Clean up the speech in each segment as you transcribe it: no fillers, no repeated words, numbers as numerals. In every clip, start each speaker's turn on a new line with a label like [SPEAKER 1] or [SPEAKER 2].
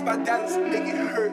[SPEAKER 1] my dance make it hurt.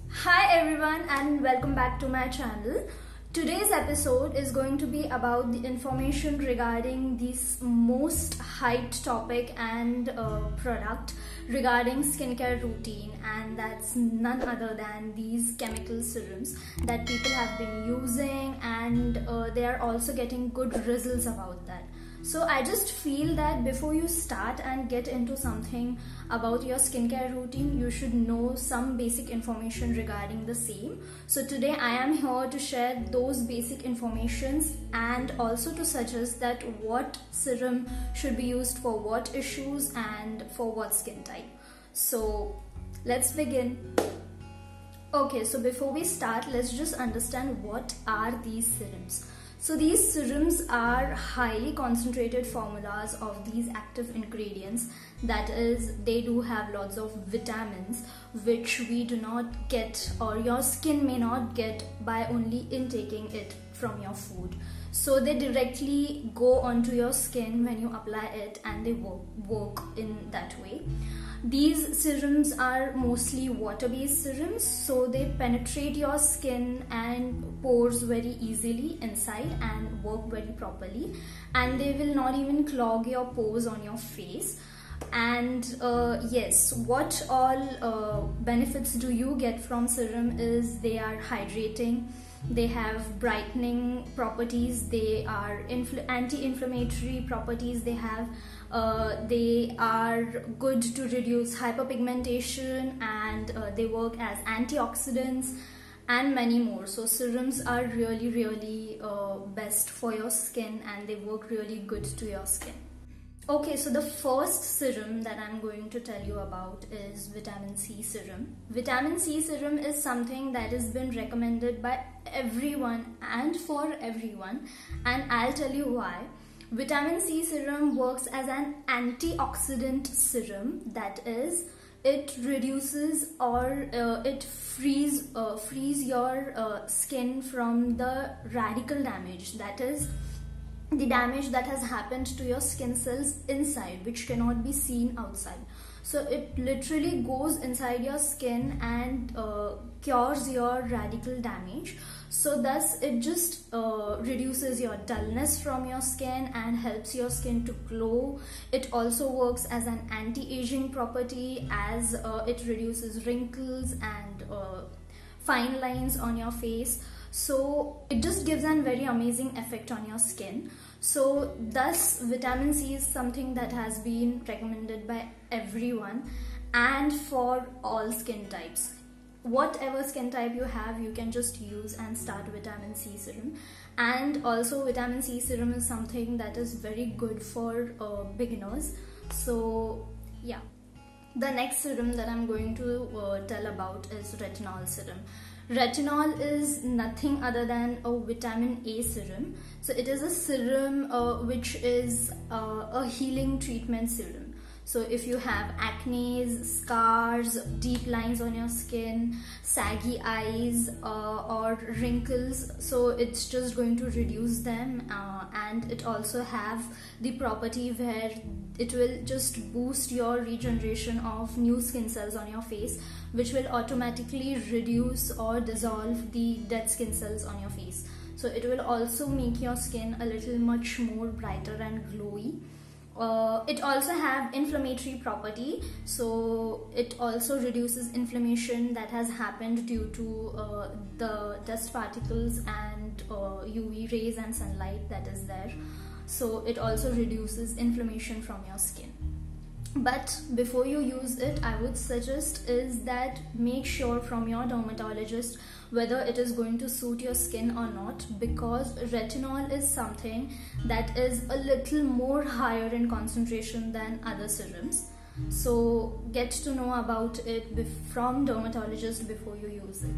[SPEAKER 2] Hi everyone and welcome back to my channel. Today's episode is going to be about the information regarding this most hyped topic and product regarding skincare routine, and that's none other than these chemical serums that people have been using, and they are also getting good results about that. So I just feel that before you start and get into something about your skincare routine, you should know some basic information regarding the same. So today I am here to share those basic informations and also to suggest that what serum should be used for what issues and for what skin type. So let's begin. Okay, so before we start, let's just understand what are these serums. So these serums are highly concentrated formulas of these active ingredients. That is, they do have lots of vitamins which we do not get, or your skin may not get, by only intaking it from your food. So they directly go onto your skin when you apply it, and they work in that way. These serums are mostly water-based serums, so they penetrate your skin and pores very easily inside and work very properly, and they will not even clog your pores on your face. And yes, what all benefits do you get from serum is they are hydrating, they have brightening properties, they are anti-inflammatory properties, they are good to reduce hyperpigmentation, and they work as antioxidants and many more. So serums are really best for your skin, and they work really good to your skin. Okay, so the first serum that I'm going to tell you about is vitamin C serum. Vitamin C serum is something that has been recommended by everyone and for everyone, and I'll tell you why. Vitamin C serum works as an antioxidant serum. That is, it reduces or it frees your skin from the radical damage. That is, the damage that has happened to your skin cells inside, which cannot be seen outside. So it literally goes inside your skin and cures your radical damage. So thus it just reduces your dullness from your skin and helps your skin to glow. It also works as an anti-aging property, as it reduces wrinkles and fine lines on your face. So it just gives a very amazing effect on your skin. So thus vitamin C is something that has been recommended by everyone and for all skin types. Whatever skin type you have, you can just use and start vitamin C serum. And also vitamin C serum is something that is very good for beginners. So yeah. The next serum that I'm going to tell about is retinol serum. Retinol is nothing other than a vitamin A serum. So it is a serum which is a healing treatment serum. So if you have acne, scars, deep lines on your skin, saggy eyes or wrinkles, so it's just going to reduce them, and it also have the property where it will just boost your regeneration of new skin cells on your face, which will automatically reduce or dissolve the dead skin cells on your face. So it will also make your skin a little much more brighter and glowy. It also have inflammatory property, so it also reduces inflammation that has happened due to the dust particles and UV rays and sunlight that is there. So it also reduces inflammation from your skin. But before you use it, I would suggest is that make sure from your dermatologist whether it is going to suit your skin or not, because retinol is something that is a little more higher in concentration than other serums. So get to know about it from dermatologist before you use it.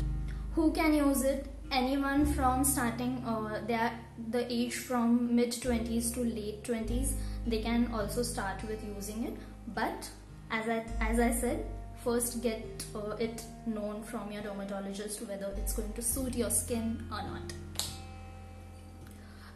[SPEAKER 2] Who can use it? Anyone from starting the age from mid-20s to late 20s, they can also start with using it. But as I said, first get it known from your dermatologist whether it's going to suit your skin or not.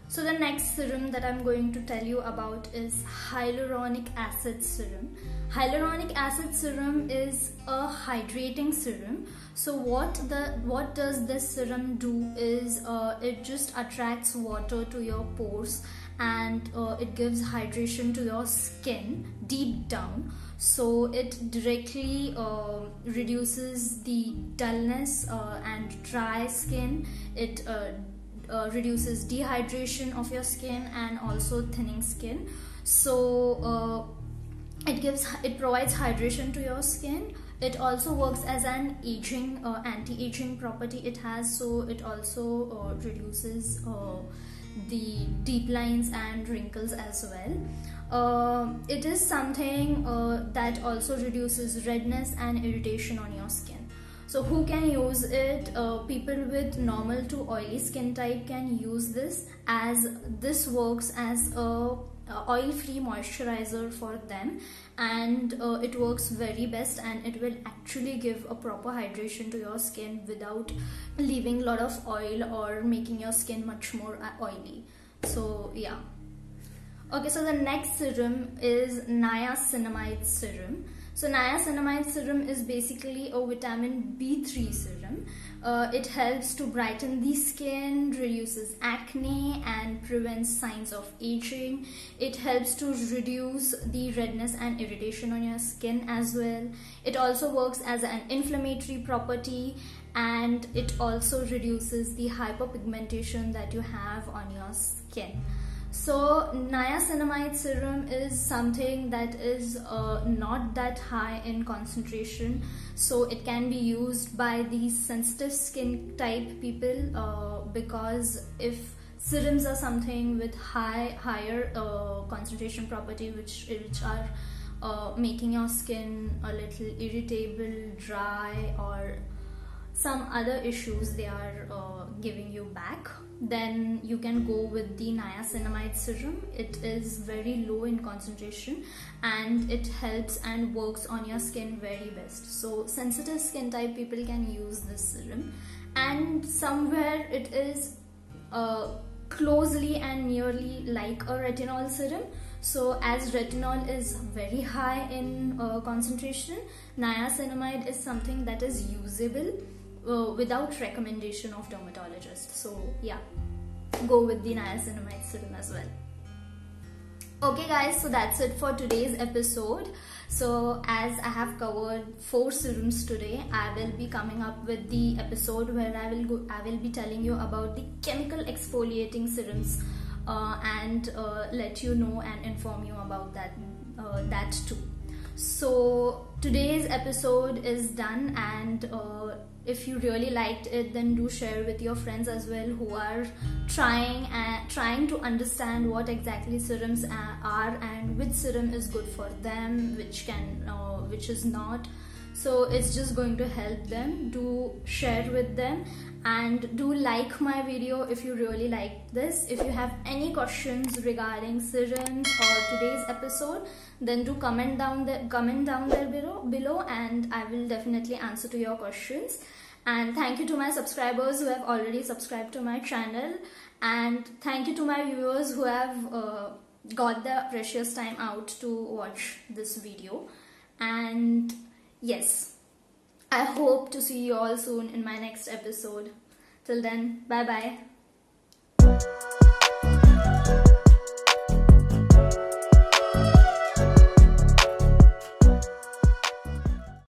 [SPEAKER 2] So the next serum that I'm going to tell you about is hyaluronic acid serum. Hyaluronic acid serum is a hydrating serum. So what does this serum do is it just attracts water to your pores, and it gives hydration to your skin deep down. So it directly reduces the dullness and dry skin. It reduces dehydration of your skin and also thinning skin. So it provides hydration to your skin. It also works as an aging anti-aging property it has, so it also reduces the deep lines and wrinkles as well. It is something that also reduces redness and irritation on your skin. So who can use it? People with normal to oily skin type can use this, as this works as a oil-free moisturizer for them, and it works very best, and it will actually give a proper hydration to your skin without leaving a lot of oil or making your skin much more oily. So yeah. Okay, so the next serum is niacinamide serum. So niacinamide serum is basically a vitamin B3 serum. It helps to brighten the skin, reduces acne and prevents signs of aging. It helps to reduce the redness and irritation on your skin as well. It also works as an inflammatory property, and it also reduces the hyperpigmentation that you have on your skin. So niacinamide serum is something that is not that high in concentration, so it can be used by the sensitive skin type people, because if serums are something with higher concentration property which are making your skin a little irritable, dry, or some other issues they are giving you back, then you can go with the niacinamide serum. It is very low in concentration and it helps and works on your skin very best. So sensitive skin type people can use this serum, and somewhere it is closely and nearly like a retinol serum. So as retinol is very high in concentration, niacinamide is something that is usable without recommendation of dermatologist. So yeah, go with the niacinamide serum as well. Okay guys, so that's it for today's episode. So as I have covered 4 serums today, I will be coming up with the episode where I will be telling you about the chemical exfoliating serums and let you know and inform you about that too. So today's episode is done, and if you really liked it, then do share with your friends as well who are trying to understand what exactly serums are and which serum is good for them, which is not. So it's just going to help them. Do share with them and do like my video if you really like this. If you have any questions regarding serums or today's episode, then do comment down there below, and I will definitely answer to your questions. And thank you to my subscribers who have already subscribed to my channel, and thank you to my viewers who have got their precious time out to watch this video. And yes, I hope to see you all soon in my next episode. Till then, bye bye.